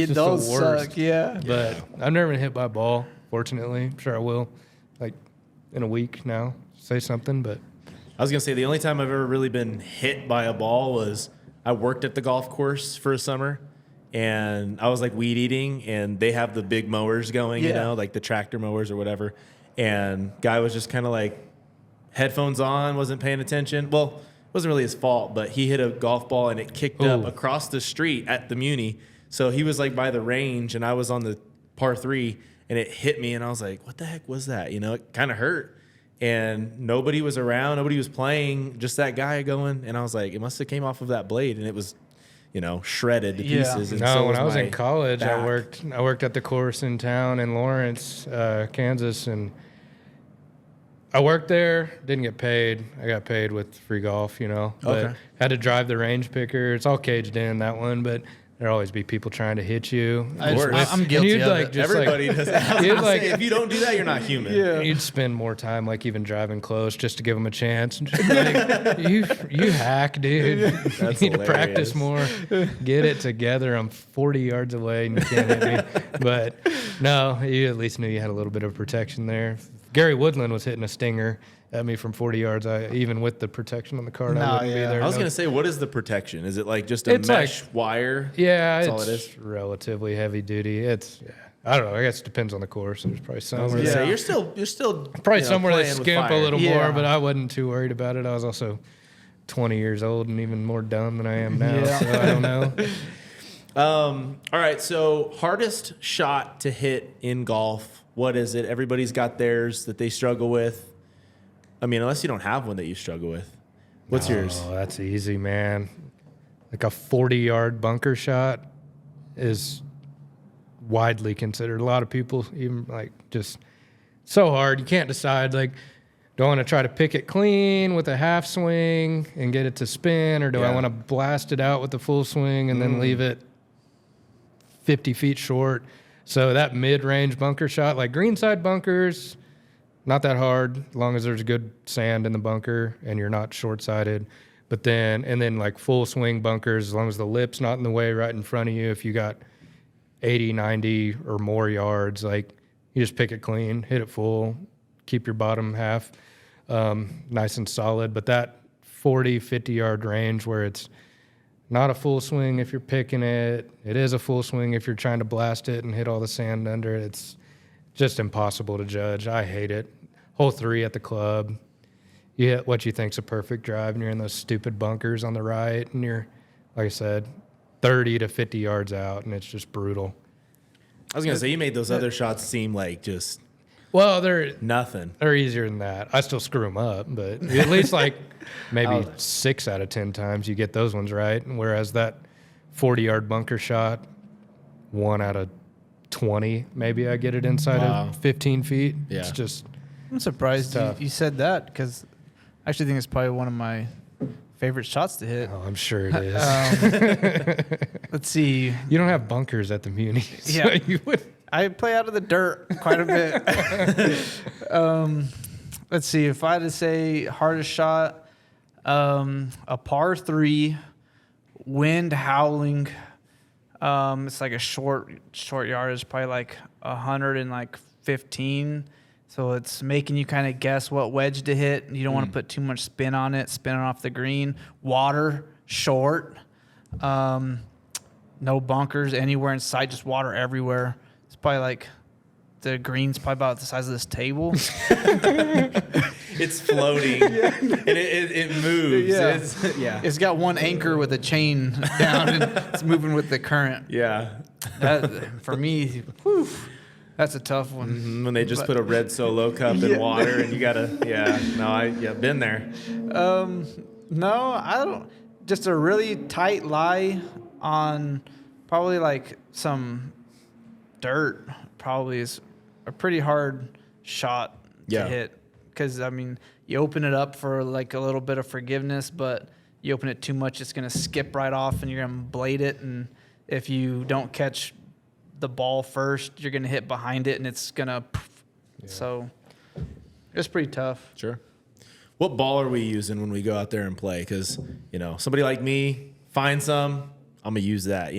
just those the worst. suck. Yeah. But I've never been hit by a ball, fortunately. I'm sure I will, like, in a week now. Say something, but I was going to say the only time I've ever really been hit by a ball was I worked at the golf course for a summer, and I was like weed eating, and they have the big mowers going, like the tractor mowers or whatever. And guy was just kind of like headphones on, wasn't paying attention. Well, it wasn't really his fault, but he hit a golf ball and it kicked up across the street at the Muni. So he was like by the range, and I was on the par 3, and it hit me, and I was like, what the heck was that? It kind of hurt. And nobody was around, nobody was playing, just that guy going. And I was like, it must have came off of that blade, and it was, shredded to pieces. And no, so when I was my in college, back. I worked at the course in town in Lawrence, Kansas, and I worked there, didn't get paid. I got paid with free golf, but Okay. had to drive the range picker. It's all caged in, that one, but there'll always be people trying to hit you. I'm And guilty you'd of like it. just Everybody does that. you'd like If you don't do that, you're not human. you'd spend more time like even driving close just to give them a chance. And just like, you hack, dude. That's you need to practice hilarious. more. Get it together. I'm 40 yards away and you can't hit me. But no, you at least knew you had a little bit of protection there. Gary Woodland was hitting a stinger at me from 40 yards. Even with the protection on the card, I wouldn't be there. I was going to say, what is the protection? Is it like just a It's mesh wire? Yeah, That's all it's it is? relatively heavy duty. I don't know. I guess it depends on the course. There's probably some I was where going to they- say, you're still probably somewhere they playing with skimp a fire. little Yeah. more, but I wasn't too worried about it. I was also 20 years old and even more dumb than I am now, Yeah. so I don't know. All right, so hardest shot to hit in golf, what is it? Everybody's got theirs that they struggle with. I mean, unless you don't have one that you struggle with. What's yours? Oh, that's easy, man. Like a 40-yard bunker shot is widely considered. A lot of people even like just so hard. You can't decide, like, do I want to try to pick it clean with a half swing and get it to spin, or do I Yeah. want to blast it out with the full swing and then leave it 50 feet short? So that mid-range bunker shot, like greenside bunkers, not that hard as long as there's good sand in the bunker and you're not short-sighted. But then like full swing bunkers, as long as the lip's not in the way right in front of you, if you got 80, 90 or more yards, like you just pick it clean, hit it full, keep your bottom half nice and solid. But that 40, 50-yard range where it's not a full swing if you're picking it. It is a full swing if you're trying to blast it and hit all the sand under it. It's just impossible to judge. I hate it. Hole 3 at the club. You hit what you think's a perfect drive, and you're in those stupid bunkers on the right, and you're, like I said, 30 to 50 yards out, and it's just brutal. I was going to say, you made those other shots seem like just they're nothing. They're easier than that. I still screw them up, but at least like maybe 6 out of 10 times you get those ones right. Whereas that 40-yard bunker shot, 1 out of 20, maybe I get it inside of 15 feet. Yeah. It's just. I'm surprised you said that because I actually think it's probably one of my favorite shots to hit. Oh, I'm sure it is. Let's see. You don't have bunkers at the Muni. So Yeah. you would. I play out of the dirt quite a bit. Let's see. If I had to say hardest shot, a par 3, wind howling. It's like a short yardage, probably like 115. So it's making you kind of guess what wedge to hit. You don't want to put too much spin on it, spinning off the green. Water, short. No bunkers anywhere in sight, just water everywhere. It's probably like the green's probably about the size of this table. It's floating and it moves. Yeah. It's got one anchor with a chain down and it's moving with the current. Yeah. That, for me, whew, that's a tough one. When they just put a red Solo cup in water and you gotta, been there. No, I don't. Just a really tight lie on probably like some dirt probably is a pretty hard shot to hit. Because, I mean, you open it up for like a little bit of forgiveness, but you open it too much, it's going to skip right off and you're going to blade it. And if you don't catch the ball first, you're going to hit behind it and it's going to. So it's pretty tough. Sure. What ball are we using when we go out there and play? Because, somebody like me, find some, I'm going to use that,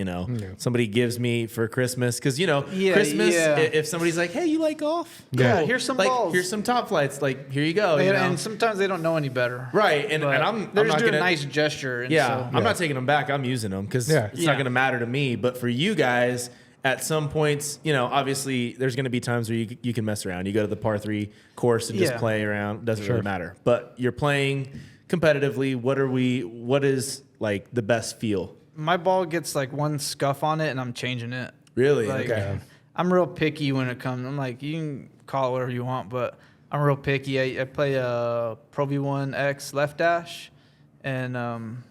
Somebody gives me for Christmas. Because, Christmas, if somebody's like, hey, you like golf? Yeah, Cool. here's some like, balls. Here's some top flights. Like, here you go. And sometimes they don't know any better. Right. And But I'm they're not just doing gonna, a nice gesture. And I'm not taking them back. I'm using them because it's not going to matter to me. But for you guys, at some points, obviously there's going to be times where you can mess around. You go to the par 3 course and just play around. Doesn't really matter. But you're playing competitively. What is like the best feel? My ball gets like one scuff on it and I'm changing it. Really? Like, Okay. I'm real picky when it comes. I'm like, you can call it whatever you want, but I'm real picky. I play a Pro V1X left dash, and and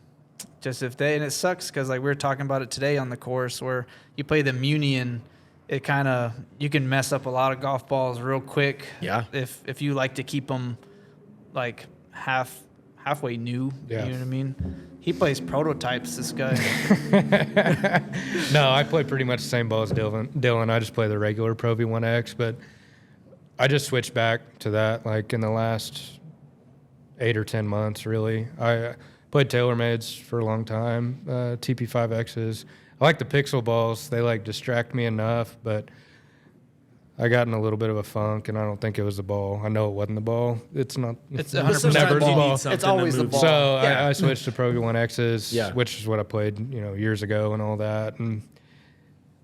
it sucks because like we were talking about it today on the course where you play the Muni and it kind of you can mess up a lot of golf balls real quick. Yeah. If you like to keep them like halfway new, you know what I mean? He plays prototypes, this guy. No, I play pretty much the same ball as Dyllan. I just play the regular Pro V1X, but I just switched back to that like in the last 8 or 10 months, really. I played TaylorMades for a long time, TP5Xs. I like the pixel balls. They like distract me enough, but I got in a little bit of a funk, and I don't think it was the ball. I know it wasn't the ball. It's not. It's never 100% the ball. It's always the ball. So I switched to Pro V1Xs, which is what I played, years ago and all that. And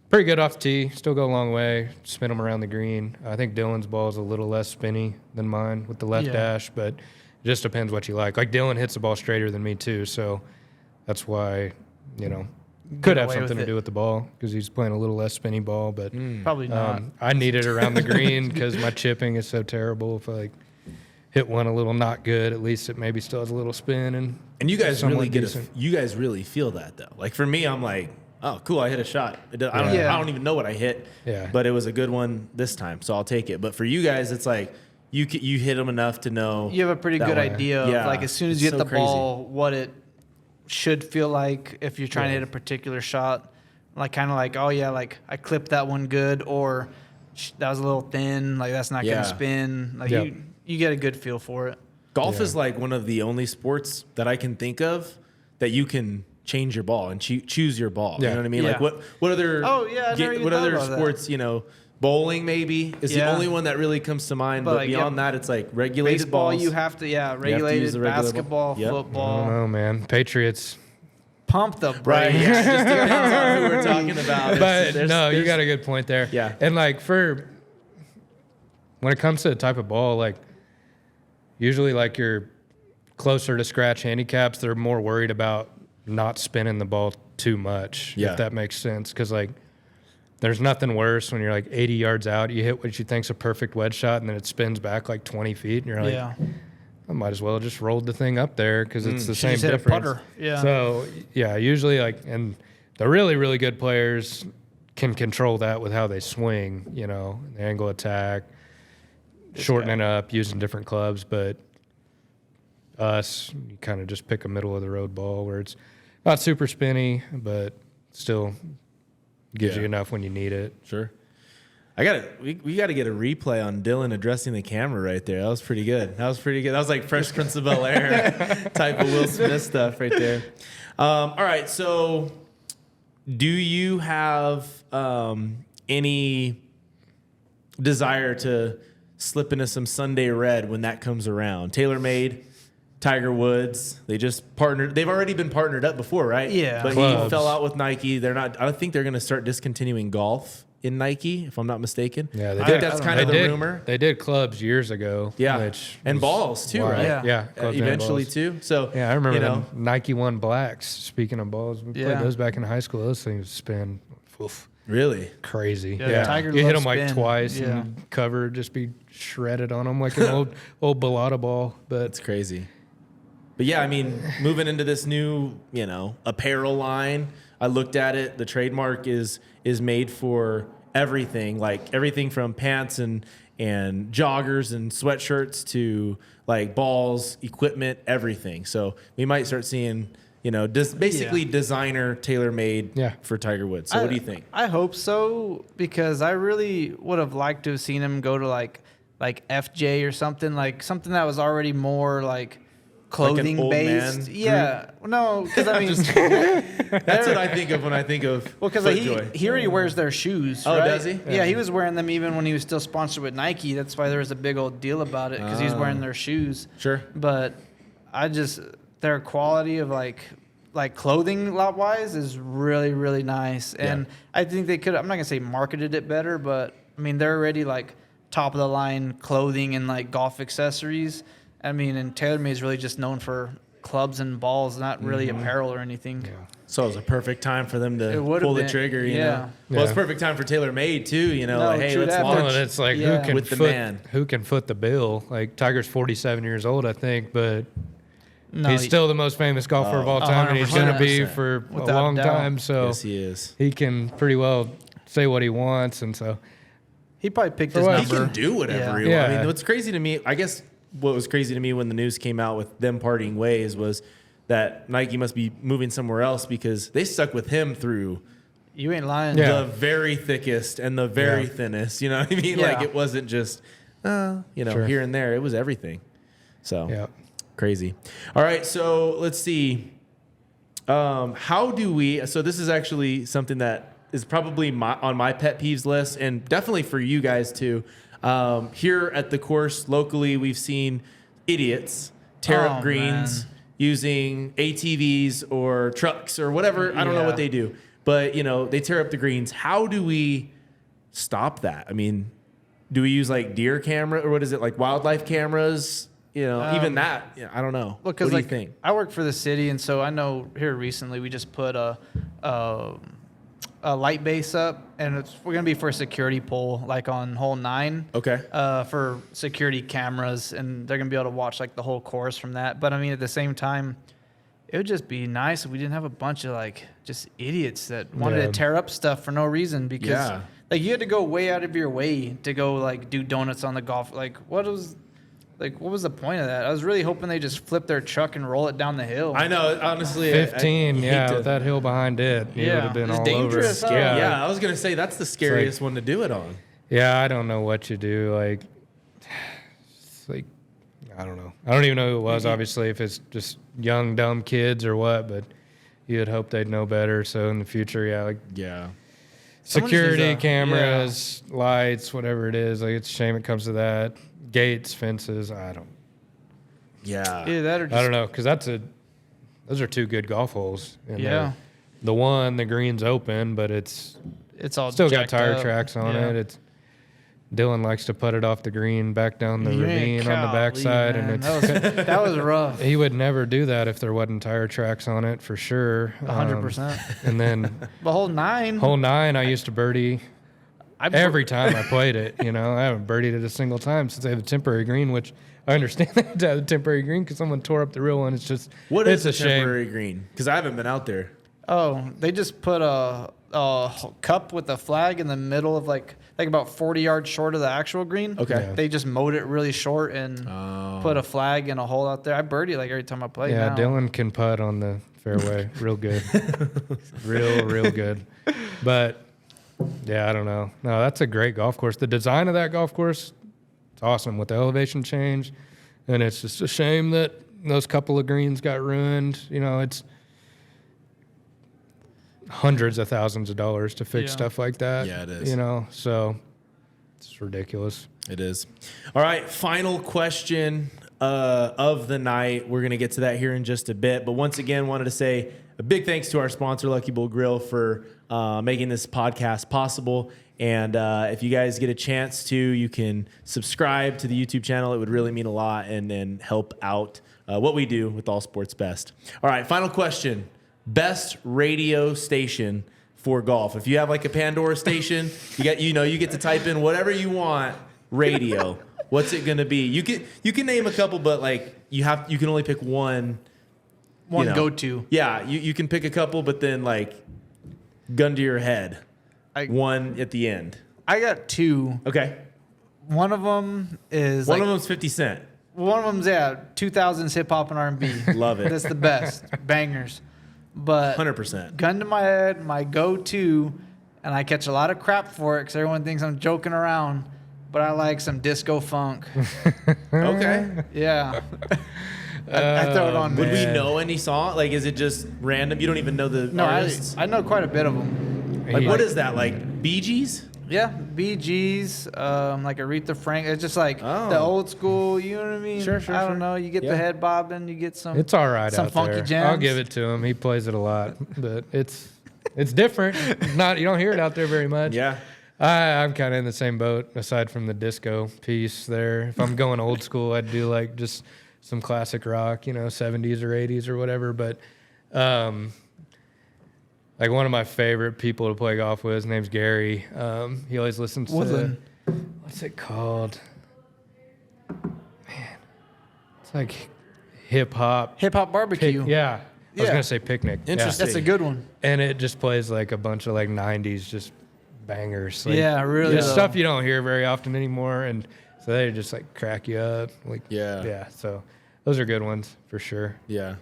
pretty good off the tee. Still go a long way. Spin them around the green. I think Dyllan's ball is a little less spinny than mine with the left dash, but it just depends what you like. Like Dyllan hits the ball straighter than me too, so that's why, could have something to do with the ball because he's playing a little less spinny ball, but Probably not. I need it around the green because my chipping is so terrible. If I hit one a little not good, at least it maybe still has a little spin. And you guys really decent. you guys really feel that though. Like for me, I'm like, oh, cool, I hit a shot. I don't even know what I hit, but it was a good one this time, so I'll take it. But for you guys, it's like you hit them enough to know. You have a pretty good idea of like as soon as you hit the ball, what it should feel like if you're trying to hit a particular shot, like kind of like, oh yeah, like I clipped that one good, or that was a little thin, like that's not gonna spin. Like you get a good feel for it. Golf is like one of the only sports that I can think of that you can change your ball and choose your ball. You know what I mean? Yeah. Like what other what other sports, bowling maybe is the only one that really comes to mind. But like, beyond that, it's like regulated baseball. Balls. You have to regulated use the regular basketball, ball. football. I don't know, man. Patriots pump the brakes. Right. Yeah. It just depends on who we're talking about. But no, you got a good point there. Yeah. And like when it comes to the type of ball, like usually like you're closer to scratch handicaps, they're more worried about not spinning the ball too much, if that makes sense. Because like there's nothing worse when you're like 80 yards out, you hit what you think's a perfect wedge shot, and then it spins back like 20 feet, and you're like, I might as well just rolled the thing up there because it's the same difference. A putter. Yeah. So yeah, usually like, and the really, really good players can control that with how they swing, the angle attack, shortening up, using different clubs. But us, you kind of just pick a middle of the road ball where it's not super spinny, but still gives you enough when you need it. Sure. We got to get a replay on Dyllan addressing the camera right there. That was pretty good. That was like Fresh Prince of Bel-Air type of Will Smith stuff right there. All right. So do you have any desire to slip into some Sunday red when that comes around? TaylorMade, Tiger Woods, they just partnered. They've already been partnered up before, right? Yeah. But Clubs. he fell out with Nike. I think they're going to start discontinuing golf in Nike, if I'm not mistaken. Yeah, I think that's kind of the rumor. They did clubs years ago. Yeah, which and balls too, right? Yeah, clubs and eventually balls. too. So yeah, I remember them Nike One Blacks. Speaking of balls, we played those back in high school. Those things spin, really crazy. Yeah, Tiger you hit them loves like spin. twice and cover just be shredded on them like an old Bellata ball. But it's crazy. But yeah, I mean, moving into this new apparel line, I looked at it. The trademark is made for everything, like everything from pants and joggers and sweatshirts to like balls, equipment, everything. So we might start seeing, basically designer TaylorMade for Tiger Woods. So what do you think? I hope so, because I really would have liked to have seen him go to like FJ or something that was already more like clothing like an old based. Man yeah. No, because I mean, that's what I think of when I think of because he already wears their shoes. Oh, right? does he? Yeah, he was wearing them even when he was still sponsored with Nike. That's why there was a big old deal about it, because he's wearing their shoes. Sure. But their quality of like clothing lot wise is really, really nice. And I think they could, I'm not gonna say marketed it better, but I mean, they're already like top of the line clothing and like golf accessories. I mean, and TaylorMade is really just known for clubs and balls, not really apparel or anything. Yeah. So it was a perfect time for them to pull the trigger, you know. Well, it's perfect time for TaylorMade too, like, hey, let's launch. Well, it's like who can foot the bill? Like Tiger's 47 years old, I think, but he's still the most famous golfer of all time, and he's going to be for a long time. So yes, he is. He can pretty well say what he wants, and so he probably picked his number. He can do whatever he wants. I mean, what's crazy to me, I guess. What was crazy to me when the news came out with them parting ways was that Nike must be moving somewhere else, because they stuck with him through you ain't lying the very thickest and the very thinnest. You know what I mean? Like it wasn't just here and there. It was everything. So crazy. All right, so let's see. How do we? So this is actually something that is probably on my pet peeves list, and definitely for you guys too. Here at the course locally, we've seen idiots tear up greens using ATVs or trucks or whatever. I don't know what they do, but they tear up the greens. How do we stop that? I mean, do we use like deer camera, or what is it, like wildlife cameras? Even that. I don't know. Well, because what do you think? I work for the city, and so I know here recently we just put a light base up, and we're gonna be for a security pole, like on hole 9. Okay. For security cameras, and they're gonna be able to watch like the whole course from that. But I mean, at the same time, it would just be nice if we didn't have a bunch of like just idiots that wanted to tear up stuff for no reason, because like you had to go way out of your way to go like do donuts on the golf. What was the point of that? I was really hoping they just flip their truck and roll it down the hill. I know, honestly. 15, with that hill behind it. It would have been it's all dangerous, over. Yeah, I was going to say that's the scariest one to do it on. Yeah, I don't know what you do. Like, it's like, I don't know. I don't even know who it was, obviously, if it's just young, dumb kids or what, but you'd hope they'd know better. So in the future, security cameras, lights, whatever it is. Like, it's a shame it comes to that. Gates, fences, I don't. Yeah. Yeah, that or just, I don't know, because that's those are two good golf holes. And Yeah. the green's open, but it's all still got jacked tire up. tracks on Yeah. it. Dylan likes to put it off the green back down the ravine on the Golly, backside, man. and it's that was rough. he would never do that if there wasn't tire tracks on it for sure. 100%. And then The whole 9. hole 9, I used to birdie every time I played it. I haven't birdied it a single time since I have the temporary green, which I understand they had to have the temporary green because someone tore up the real one. It's just It's a a shame. temporary green? Because I haven't been out there. Oh, they just put a cup with a flag in the middle of like about 40 yards short of the actual green. Okay. Yeah. They just mowed it really short and put a flag in a hole out there. I birdie like every time I play. Yeah, now. Dylan can putt on the fairway real good. real good. But, yeah, I don't know. No, that's a great golf course. The design of that golf course, it's awesome with the elevation change. And it's just a shame that those couple of greens got ruined. It's hundreds of thousands of dollars to fix stuff like that. Yeah, it is. So it's ridiculous. It is. All right, final question of the night. We're going to get to that here in just a bit. But once again, wanted to say a big thanks to our sponsor, Lucky Bull Grill, for making this podcast possible. And if you guys get a chance to, you can subscribe to the YouTube channel. It would really mean a lot and help out what we do with All Sports Best. All right, final question. Best radio station for golf. If you have like a Pandora station, you get to type in whatever you want, radio. What's it gonna be? You can name a couple, but like you can only pick one. One go-to. Yeah, you can pick a couple, but then like gun to your head. One at the end. I got 2. Okay. One of them is One of them's 50 Cent. One of them's 2000s hip hop and R&B. Love it. That's the best bangers. But 100%. gun to my head, my go-to, and I catch a lot of crap for it because everyone thinks I'm joking around. But I like some disco funk. Okay. Yeah. I throw it on. Would we Man. know any song? Like, is it just random? You don't even know the No, artists? I know quite a bit of them. Like, what is that? Like, Bee Gees? Yeah, Bee Gees, like Aretha Franklin. It's just like Oh. the old school. You know what I mean? Sure, I sure. don't know. You get Yeah. the head bobbing. You get some. It's all right Some out funky there. jams. I'll give it to him. He plays it a lot, but it's different. You don't hear it out there very much. Yeah. I'm kind of in the same boat. Aside from the disco piece, there. If I'm going old school, I'd do like just some classic rock, 70s or 80s or whatever. But like one of my favorite people to play golf with, his name's Gary. He always listens Woodland. to what's it called? Man, it's like hip hop. Hip hop barbecue. Yeah. I was Yeah. gonna say picnic. Yeah. Interesting. That's a good one. And it just plays like a bunch of like 90s just bangers. Like, Yeah, really, just though. stuff you don't hear very often anymore, and so they just like crack you up. Like Yeah. So those are good ones for sure. Yeah.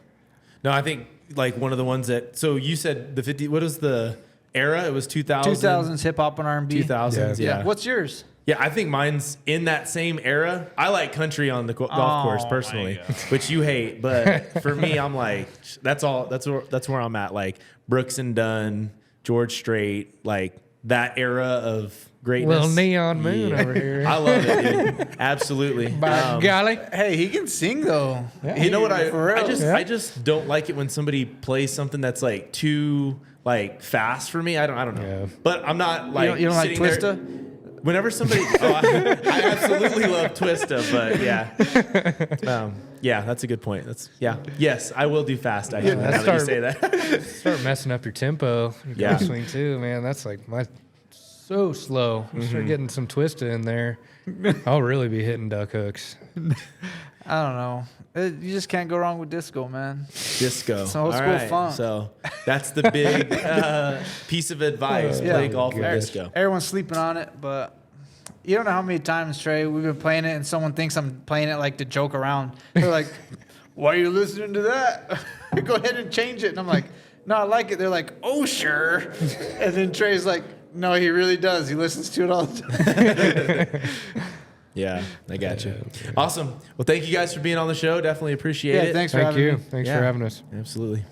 No, I think like one of the ones that. So you said the 50. What was the era? It was 2000. 2000s hip hop and R&B. 2000s. Yeah. Yeah. What's yours? Yeah, I think mine's in that same era. I like country on the golf course my personally, God. which you hate. But for me, I'm like, that's all. That's where I'm at. Like Brooks and Dunn, George Strait, like that era of greatness. Little neon moon over here. I love it, dude. Absolutely. By golly. Hey, he can sing though. You know what For real. I just don't like it when somebody plays something that's like too like fast for me. I don't know. Yeah. But I'm not like you don't like sitting there- Twista? Whenever somebody, I absolutely love Twista, but yeah, that's a good point. Yes, I will do fast. Actually, now that you say that. Start messing up your tempo. Your Yeah. golf swing too, man. That's like so slow. Start getting some twist in there. I'll really be hitting duck hooks. I don't know. You just can't go wrong with disco, man. Disco. It's old All school right, funk. So that's the big piece of advice. Yeah. Play golf with Gosh. disco. Everyone's sleeping on it, but you don't know how many times, Trey, we've been playing it and someone thinks I'm playing it like to joke around. They're like, why are you listening to that? Go ahead and change it. And I'm like, no, I like it. They're like, oh, sure. And then Trey's like, no, he really does. He listens to it all the time. Yeah, I got you. Awesome. Well, thank you guys for being on the show. Definitely appreciate it. Thanks for Thank having you. me. Thanks Yeah. for having us. Absolutely.